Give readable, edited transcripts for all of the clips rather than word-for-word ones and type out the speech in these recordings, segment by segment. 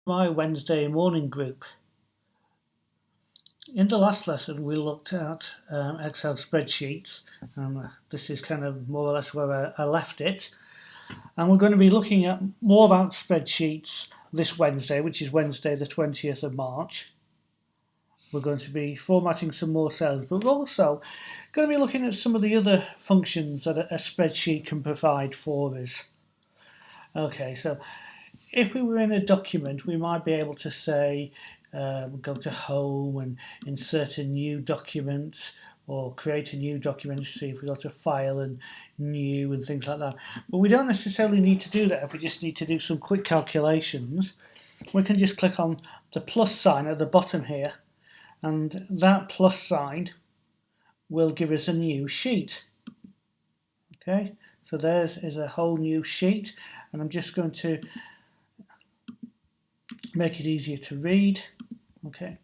my Wednesday morning group. In the last lesson we looked at Excel spreadsheets, and this is kind of more or less where I left it, and we're going to be looking at more about spreadsheets this Wednesday, which is Wednesday the 20th of March. We're going to be formatting some more cells, but we're also going to be looking at some of the other functions that a spreadsheet can provide for us. Okay, so if we were in a document, we might be able to say, go to home and insert a new document, or create a new document. See if we go to file and new and things like that. But we don't necessarily need to do that if we just need to do some quick calculations. We can just click on the plus sign at the bottom here, and that plus sign will give us a new sheet. Okay, so there's a whole new sheet, and I'm just going to make it easier to read. Okay,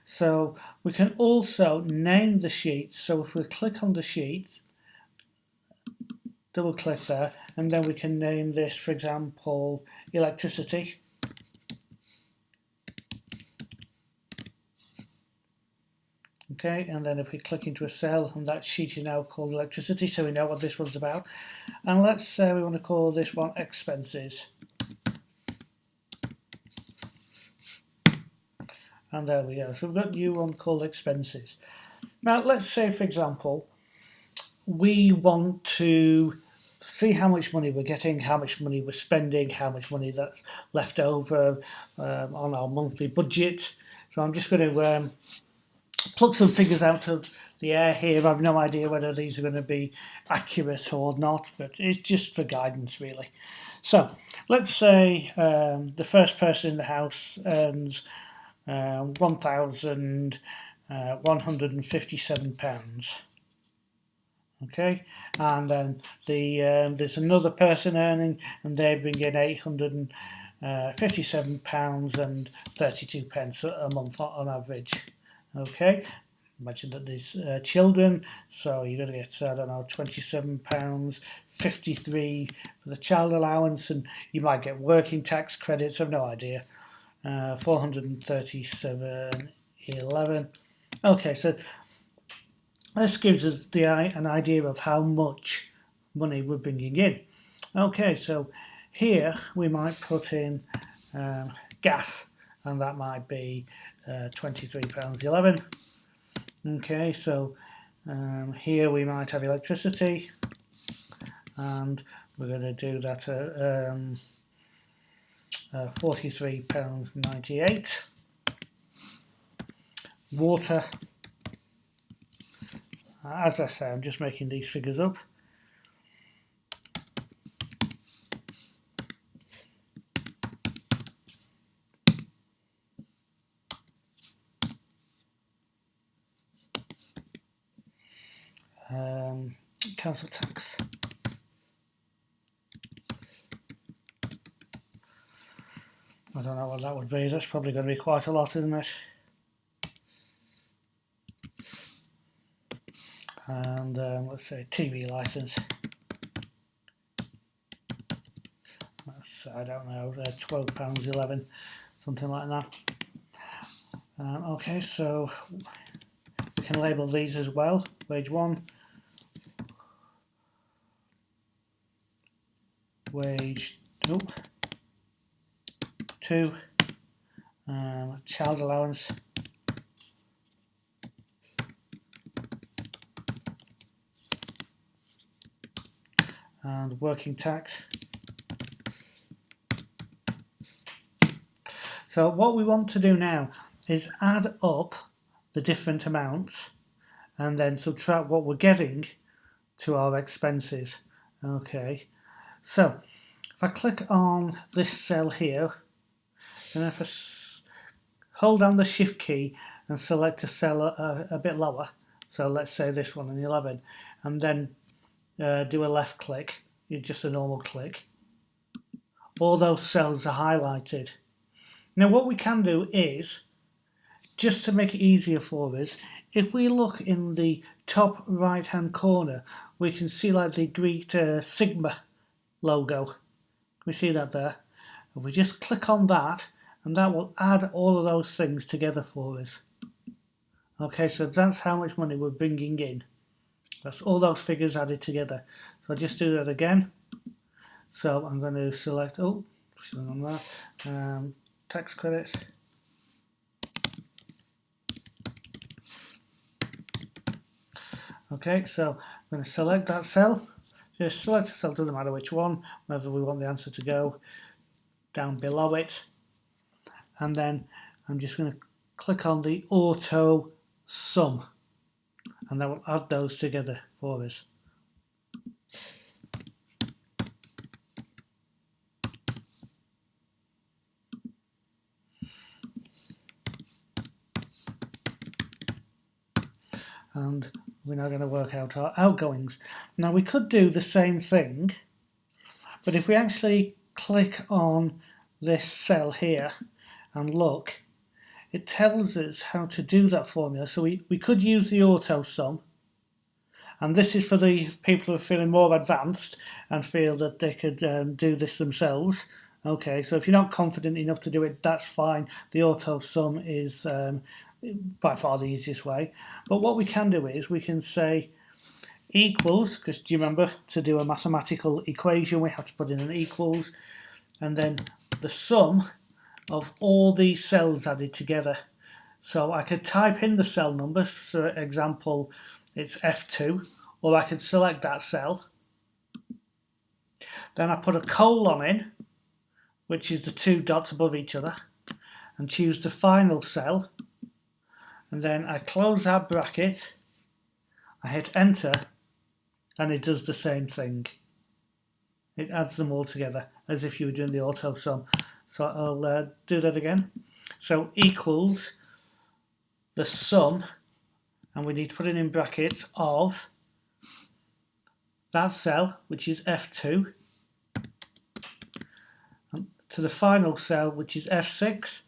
so we can also name the sheet. So if we click on the sheet, double click there, and then we can name this, for example, electricity. Okay, and then if we click into a cell, and that sheet is now called electricity, so we know what this one's about. And let's say we want to call this one expenses. And there we go. So we've got a new one called expenses. Now let's say, for example, we want to see how much money we're getting, how much money we're spending, how much money that's left over on our monthly budget. So I'm just going to pluck some figures out of the air here. I have no idea whether these are going to be accurate or not, but it's just for guidance really. So let's say the first person in the house earns £1,157. Okay, and then there's another person earning, and they bring in £857 and 32 pence a month on average. Okay, imagine that there's children, so you're going to get, I don't know, £27.53 for the child allowance, and you might get working tax credits, I've no idea. 437.11. Okay, so this gives us an idea of how much money we're bringing in. Okay, so here we might put in gas, and that might be £23.11. Okay, so here we might have electricity, and we're going to do that at £43.98. Water, as I say, I'm just making these figures up. Council tax. I don't know what that would be. That's probably going to be quite a lot, isn't it? And let's say TV license. That's, I don't know, £12.11, something like that. Okay, so we can label these as well. Wage 1, wage 2, child allowance, and working tax. So what we want to do now is add up the different amounts and then subtract what we're getting to our expenses. Okay, so if I click on this cell here, and if I hold down the shift key and select a cell a bit lower, so let's say this one, an 11, and then do a left click, just a normal click, all those cells are highlighted. Now what we can do is, just to make it easier for us, if we look in the top right hand corner, we can see like the Greek Sigma logo. Can we see that there? If we just click on that and that will add all of those things together for us. Okay, so that's how much money we're bringing in. That's all those figures added together. So I'll just do that again. So I'm going to select, tax credits. Okay, so I'm going to select that cell. Just select a cell, doesn't matter which one, wherever we want the answer to go, down below it. And then I'm just going to click on the auto sum, and that will add those together for us. And we're now going to work out our outgoings. Now we could do the same thing, but if we actually click on this cell here and look, it tells us how to do that formula. So we could use the auto sum, and this is for the people who are feeling more advanced and feel that they could do this themselves. Okay, so if you're not confident enough to do it, that's fine. The auto sum is by far the easiest way. But what we can do is we can say equals, because do you remember, to do a mathematical equation we have to put in an equals, and then the sum of all these cells added together. So I could type in the cell number, for example it's F2, or I could select that cell, then I put a colon in, which is the two dots above each other, and choose the final cell, and then I close that bracket, I hit enter, and it does the same thing. It adds them all together as if you were doing the auto sum. So I'll do that again. So equals the sum, and we need to put it in brackets, of that cell, which is F2, to the final cell, which is F6.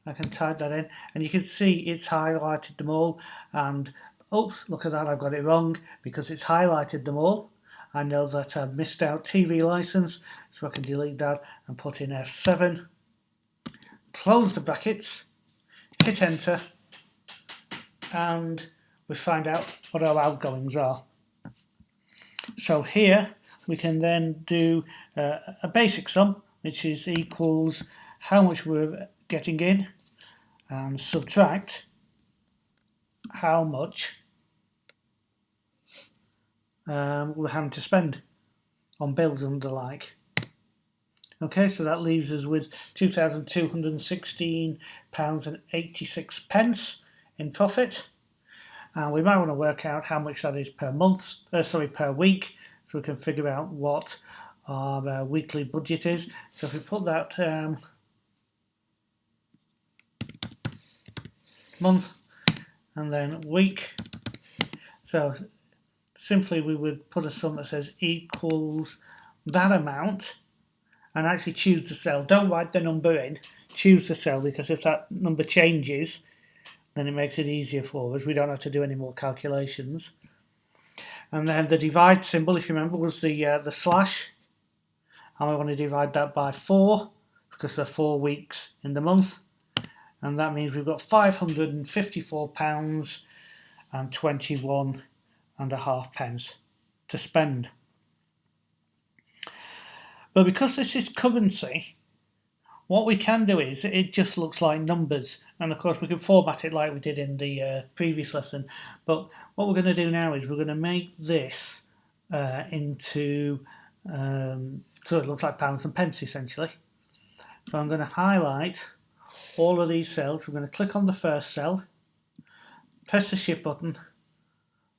I can type that in, and you can see it's highlighted them all, and oops, look at that, I've got it wrong, because it's highlighted them all. I know that I've missed out TV license, so I can delete that and put in F7, close the brackets, hit enter, and we find out what our outgoings are. So here we can then do a basic sum, which is equals how much we're getting in, and subtract how much we're having to spend on bills and the like. Okay, so that leaves us with £2,216.86 in profit, and we might want to work out how much that is per month, per week, so we can figure out what our weekly budget is. So if we put that month and then week, so simply we would put a sum that says equals that amount, and actually choose the cell. Don't write the number in, choose the cell, because if that number changes, then it makes it easier for us. We don't have to do any more calculations. And then the divide symbol, if you remember, was the slash, and we want to divide that by 4 because there are 4 weeks in the month, and that means we've got £554.21.5 to spend. But because this is currency, what we can do is it just looks like numbers, and of course we can format it like we did in the previous lesson. But what we're going to do now is we're going to make this into so it looks like pounds and pence essentially. So I'm going to highlight all of these cells. We're going to click on the first cell, press the shift button,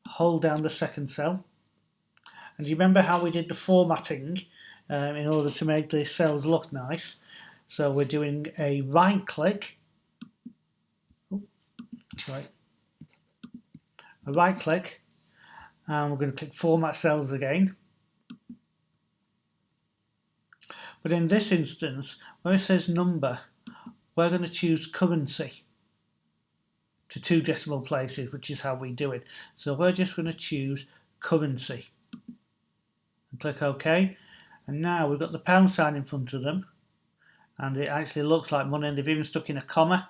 hold down the second cell, and you remember how we did the formatting in order to make the cells look nice. So we're doing a right click, and we're going to click Format Cells again. But in this instance, where it says number, we're going to choose currency to 2 decimal places, which is how we do it. So we're just going to choose currency and click OK. And now we've got the pound sign in front of them, and it actually looks like money, and they've even stuck in a comma.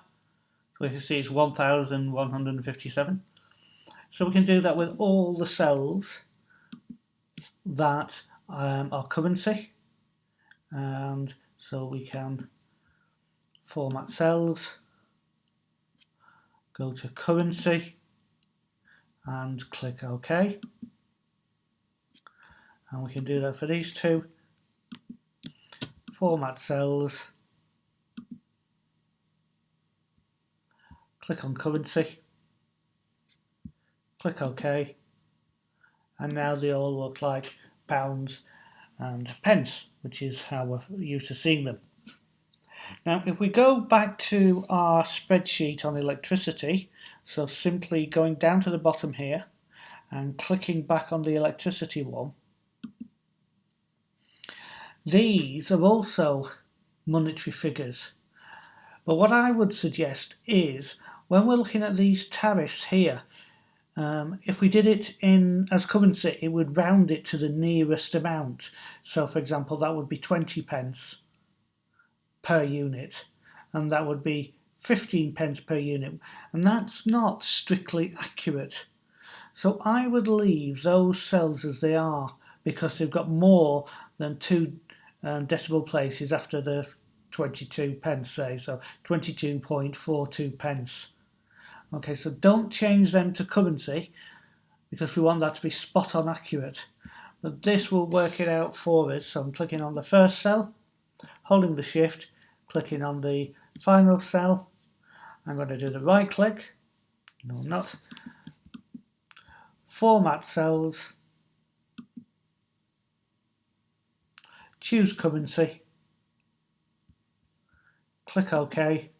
So we can see it's 1,157. So we can do that with all the cells that are currency. And so we can format cells, go to currency and click OK. And we can do that for these two. Format cells, click on currency, click OK, and now they all look like pounds and pence, which is how we're used to seeing them. Now, if we go back to our spreadsheet on electricity, so simply going down to the bottom here and clicking back on the electricity one, these are also monetary figures. But what I would suggest is, when we're looking at these tariffs here, if we did it in as currency, it would round it to the nearest amount. So, for example, that would be 20 pence per unit, and that would be 15 pence per unit, and that's not strictly accurate. So I would leave those cells as they are, because they've got more than 2 decimal places after the 22 pence, say, so 22.42 pence. Okay, so don't change them to currency, because we want that to be spot on accurate. But this will work it out for us. So I'm clicking on the first cell, holding the shift, clicking on the final cell. I'm going to do the right click, no I'm not, format cells, choose currency, click OK,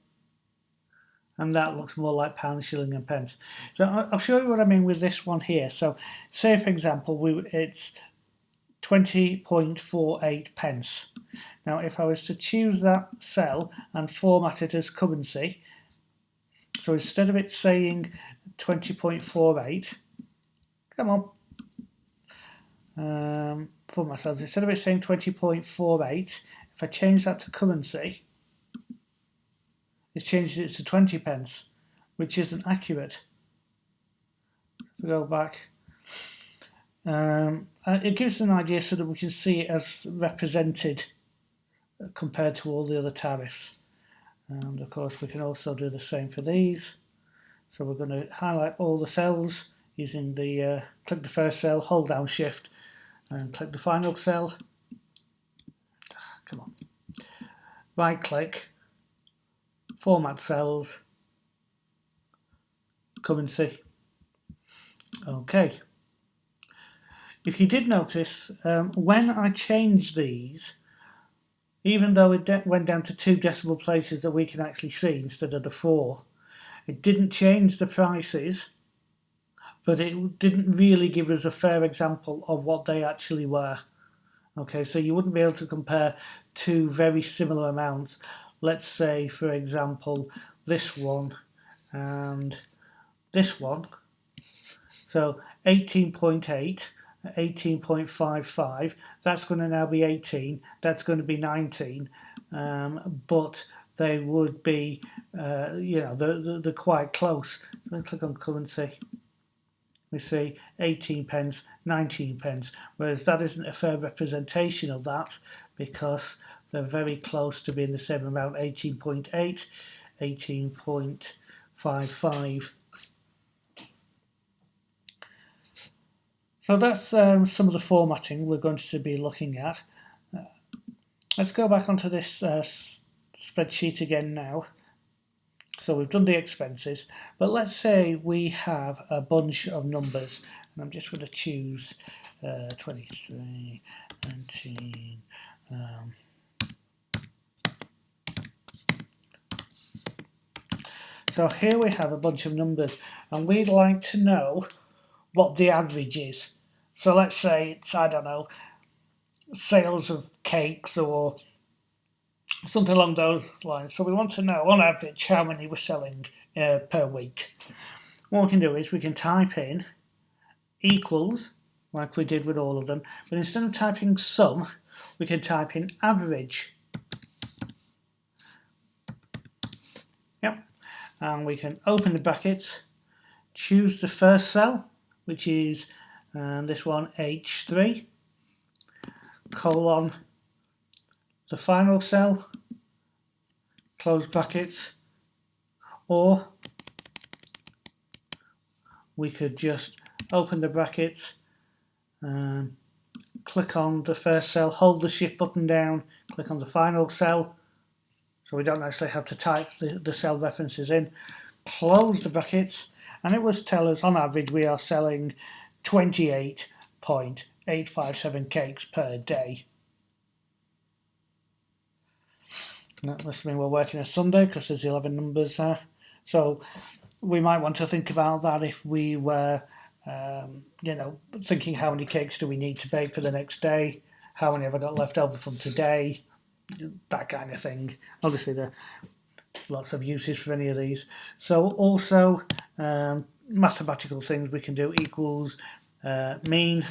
and that looks more like pound, shilling and pence. So I'll show you what I mean with this one here. So say for example it's 20.48 pence. Now if I was to choose that cell and format it as currency, so instead of it saying 20.48, come on, format cells, instead of it saying 20.48, if I change that to currency, it changes it to 20 pence, which isn't accurate. If we go back, it gives an idea so that we can see it as represented compared to all the other tariffs. And of course we can also do the same for these. So we're going to highlight all the cells using the click the first cell, hold down shift and click the final cell. Come on. Right click, format cells, currency. Okay. If you did notice, when I changed these, even though it went down to 2 decimal places that we can actually see instead of the 4, it didn't change the prices, but it didn't really give us a fair example of what they actually were. Okay, so you wouldn't be able to compare 2 very similar amounts. Let's say, for example, this one and this one. So 18.8, 18.55, that's going to now be 18, that's going to be 19, but they would be, they're quite close. So click on currency. We see 18 pence, 19 pence, whereas that isn't a fair representation of that, because they're very close to being the same amount, 18.8, 18.55. So that's some of the formatting we're going to be looking at. Let's go back onto this spreadsheet again now. So we've done the expenses, but let's say we have a bunch of numbers, and I'm just going to choose 23, 19, so here we have a bunch of numbers, and we'd like to know what the average is. So let's say it's, I don't know, sales of cakes or something along those lines. So we want to know on average how many we're selling per week. What we can do is we can type in equals, like we did with all of them, but instead of typing sum, we can type in average. Yep. And we can open the bracket, choose the first cell, which is this one, H3, colon the final cell, close bracket, or we could just open the bracket and click on the first cell, hold the shift button down, click on the final cell, so we don't actually have to type the cell references in, close the bracket, and it will tell us on average we are selling 28.857 cakes per day. And that must mean we're working a Sunday because there's 11 numbers there. So we might want to think about that if we were, thinking how many cakes do we need to bake for the next day, how many have I got left over from today, that kind of thing. Obviously, there are lots of uses for any of these. So also mathematical things we can do equals mean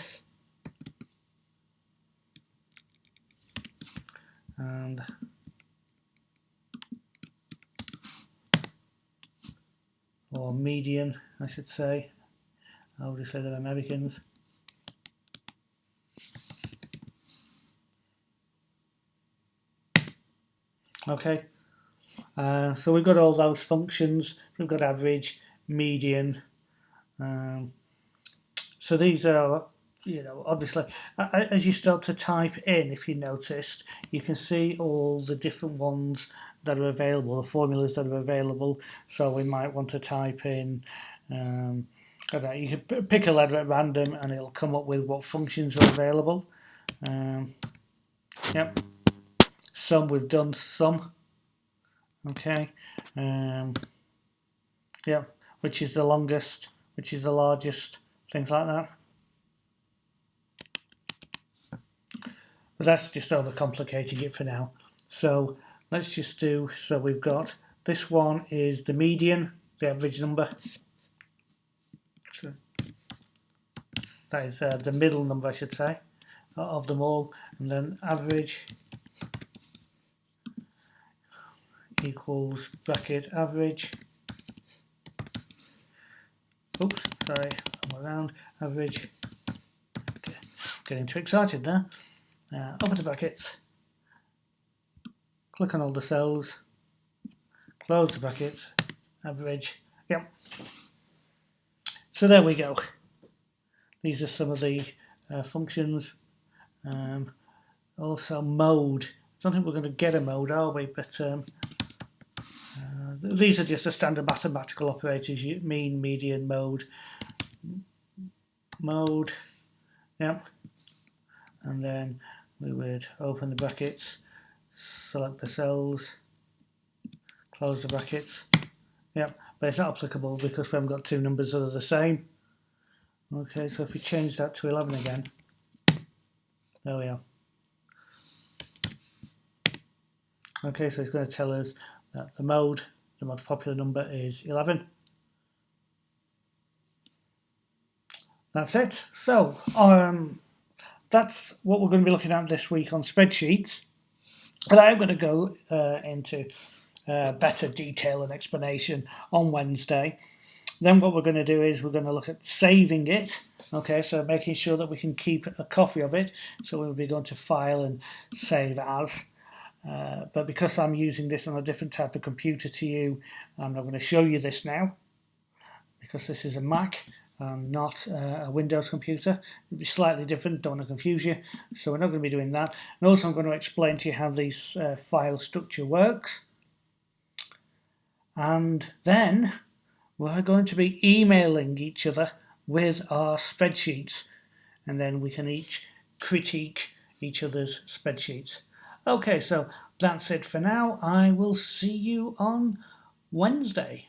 and or median, I should say. Obviously they're Americans. Okay, so we've got all those functions. We've got average, median. So these are, obviously, as you start to type in, if you noticed, you can see all the different ones that are available, the formulas that are available. So we might want to type in, I don't know, you can pick a letter at random and it'll come up with what functions are available. Yep. Some we've done some. Okay. Yep. Which is the longest, which is the largest, things like that. But that's just overcomplicating it for now. So let's just do, so we've got, this one is the median, the average number. So that is the middle number, I should say, of them all. And then average equals bracket average. Oops, sorry, around average. Okay. Getting too excited there. Open the brackets, click on all the cells, close the brackets, average. Yep. So there we go. These are some of the functions. Also mode. I don't think we're going to get a mode, are we? But these are just the standard mathematical operators. Mean, median, mode. Mode. Yep. And then we would open the brackets, select the cells, close the brackets. Yep, but it's not applicable because we haven't got two numbers that are the same. Okay, so if we change that to 11 again, there we are. Okay, so it's going to tell us that the most popular number is 11. That's it. So that's what we're going to be looking at this week on Spreadsheets. And I'm going to go into better detail and explanation on Wednesday. Then what we're going to do is we're going to look at saving it. Okay, so making sure that we can keep a copy of it. So we'll be going to File and Save As. But because I'm using this on a different type of computer to you, I'm not going to show you this now. Because this is a Mac, not a Windows computer. It'll be slightly different, don't want to confuse you. So we're not going to be doing that. And also I'm going to explain to you how this file structure works. And then we're going to be emailing each other with our spreadsheets. And then we can each critique each other's spreadsheets. Okay, so that's it for now. I will see you on Wednesday.